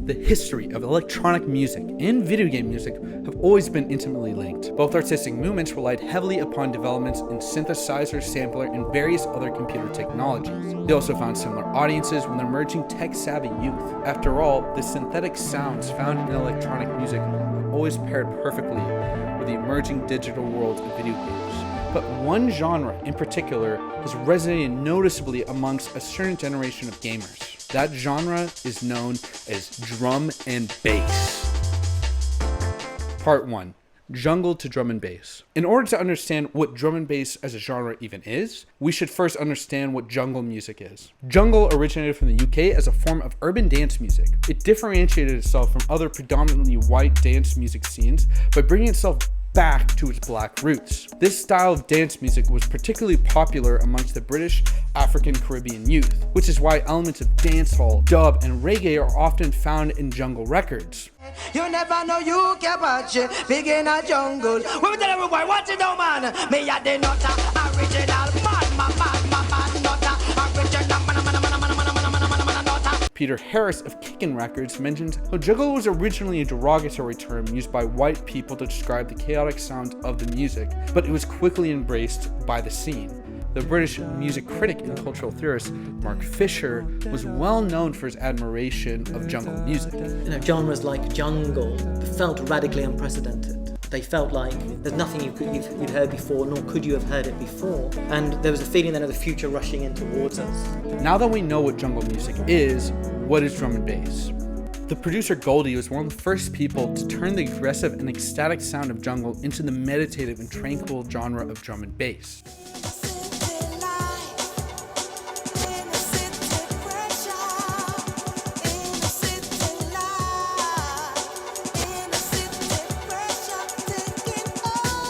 The history of electronic music and video game music have always been intimately linked. Both artistic movements relied heavily upon developments in synthesizer, sampler, and various other computer technologies. They also found similar audiences with emerging tech-savvy youth. After all, the synthetic sounds found in electronic music have always paired perfectly with the emerging digital world of video games. But one genre in particular has resonated noticeably amongst a certain generation of gamers. That genre is known as drum and bass. Part 1. Jungle to drum and bass. In order to understand what drum and bass as a genre even is, we should first understand what jungle music is. Jungle originated from the UK as a form of urban dance music. It differentiated itself from other predominantly white dance music scenes by bringing itself back to its black roots. This style of dance music was particularly popular amongst the British, African, Caribbean youth, which is why elements of dancehall, dub, and reggae are often found in jungle records. You never know you can watch it, big in a jungle. We will tell everybody, watch it now, man. Me a the nutter, original man, nutter, original man. Peter Harris of Kickin' Records mentions how jungle was originally a derogatory term used by white people to describe the chaotic sound of the music, but it was quickly embraced by the scene. The British music critic and cultural theorist Mark Fisher was well known for his admiration of jungle music. Genres like jungle felt radically unprecedented. They felt like there's nothing you'd heard before, nor could you have heard it before. And there was a feeling then of the future rushing in towards us. Now that we know what jungle music is, what is drum and bass? The producer Goldie was one of the first people to turn the aggressive and ecstatic sound of jungle into the meditative and tranquil genre of drum and bass.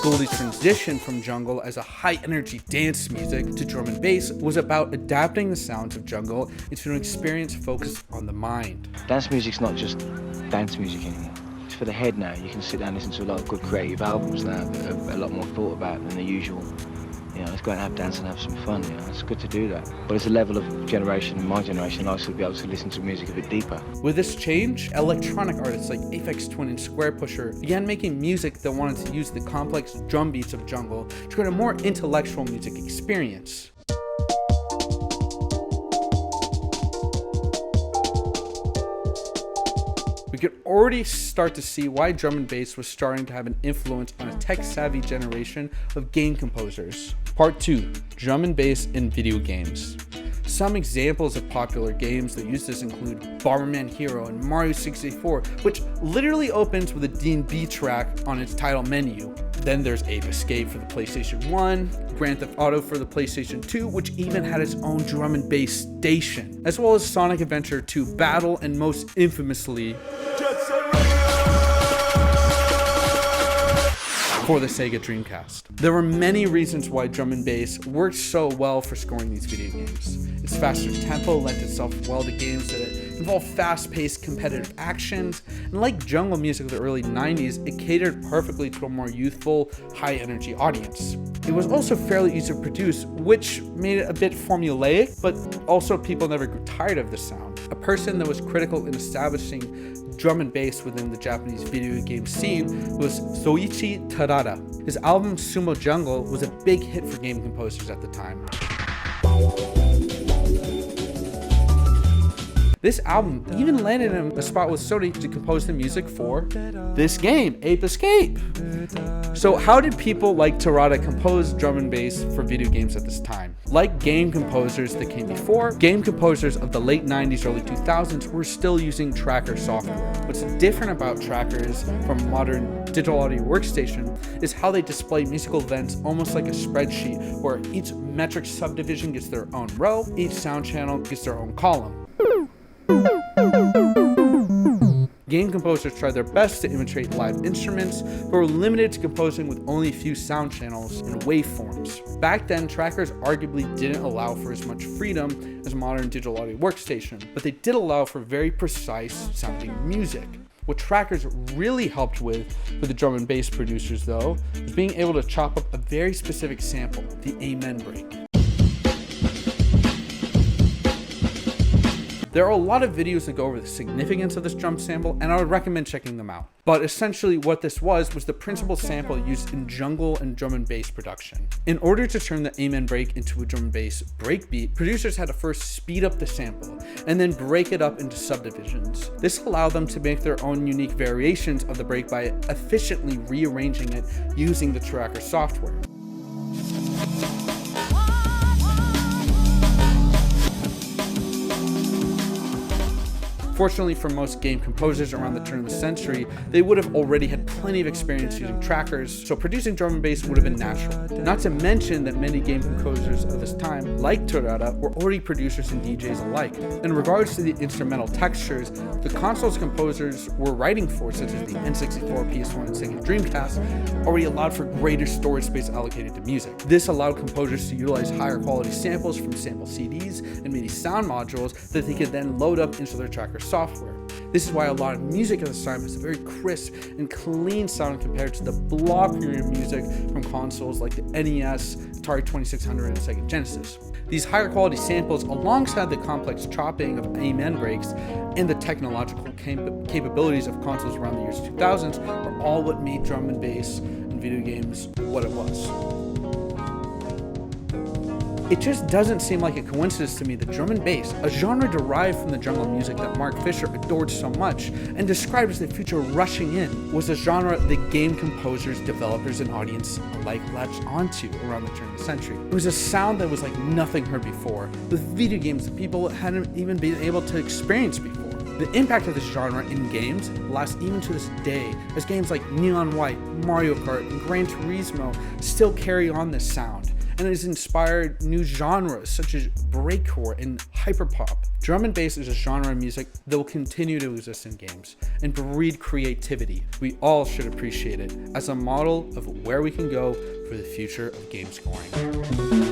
Goldie's transition from jungle as a high-energy dance music to drum and bass was about adapting the sounds of jungle into an experience focused on the mind. Dance music's not just dance music anymore. It's for the head now. You can sit down and listen to a lot of good creative albums now that are a lot more thought about than the usual. Let's go and have dance and have some fun. It's good to do that. But it's a level of generation, my generation, likes to be able to listen to music a bit deeper. With this change, electronic artists like Aphex Twin and Square Pusher began making music that wanted to use the complex drum beats of jungle to create a more intellectual music experience. We could already start to see why drum and bass was starting to have an influence on a tech-savvy generation of game composers. Part 2. Drum and bass in video games. Some examples of popular games that use this include Bomberman Hero and Mario 64, which literally opens with a D&B track on its title menu. Then there's Ape Escape for the PlayStation 1, Grand Theft Auto for the PlayStation 2, which even had its own drum and bass station, as well as Sonic Adventure 2 Battle, and most infamously for the Sega Dreamcast. There were many reasons why drum and bass worked so well for scoring these video games. Its faster tempo lent itself well to games that involve fast-paced competitive actions, and like jungle music of the early 90s, it catered perfectly to a more youthful, high-energy audience. It was also fairly easy to produce, which made it a bit formulaic, but also people never grew tired of the sound. A person that was critical in establishing drum and bass within the Japanese video game scene was Soichi Terada. His album Sumo Jungle was a big hit for game composers at the time. This album even landed him a spot with Sony to compose the music for this game, Ape Escape. So how did people like Terada compose drum and bass for video games at this time? Like game composers that came before, game composers of the late 90s, early 2000s were still using tracker software. What's different about trackers from modern digital audio workstation is how they display musical events almost like a spreadsheet, where each metric subdivision gets their own row, each sound channel gets their own column. Game composers tried their best to imitate live instruments, but were limited to composing with only a few sound channels and waveforms. Back then, trackers arguably didn't allow for as much freedom as modern digital audio workstation, but they did allow for very precise sounding music. What trackers really helped with for the drum and bass producers, though, was being able to chop up a very specific sample, the amen break. There are a lot of videos that go over the significance of this drum sample, and I would recommend checking them out. But essentially what this was the principal sample used in jungle and drum and bass production. In order to turn the Amen break into a drum and bass breakbeat, producers had to first speed up the sample and then break it up into subdivisions. This allowed them to make their own unique variations of the break by efficiently rearranging it using the tracker software. Fortunately for most game composers around the turn of the century, they would have already had plenty of experience using trackers, so producing drum and bass would have been natural. Not to mention that many game composers of this time, like Torada, were already producers and DJs alike. In regards to the instrumental textures, the consoles composers were writing for, such as the N64, PS1, and Sega Dreamcast, already allowed for greater storage space allocated to music. This allowed composers to utilize higher quality samples from sample CDs and MIDI sound modules that they could then load up into their tracker software. This is why a lot of music at this time has a very crisp and clean sound compared to the blockier music from consoles like the NES, Atari 2600, and Sega Genesis. These higher quality samples, alongside the complex chopping of Amen breaks and the technological capabilities of consoles around the years 2000s, are all what made drum and bass in video games what it was. It just doesn't seem like a coincidence to me that drum and bass, a genre derived from the jungle music that Mark Fisher adored so much and described as the future rushing in, was a genre that game composers, developers, and audience alike latched onto around the turn of the century. It was a sound that was like nothing heard before, with video games that people hadn't even been able to experience before. The impact of this genre in games lasts even to this day, as games like Neon White, Mario Kart, and Gran Turismo still carry on this sound, and it has inspired new genres such as breakcore and hyperpop. Drum and bass is a genre of music that will continue to exist in games and breed creativity. We all should appreciate it as a model of where we can go for the future of game scoring.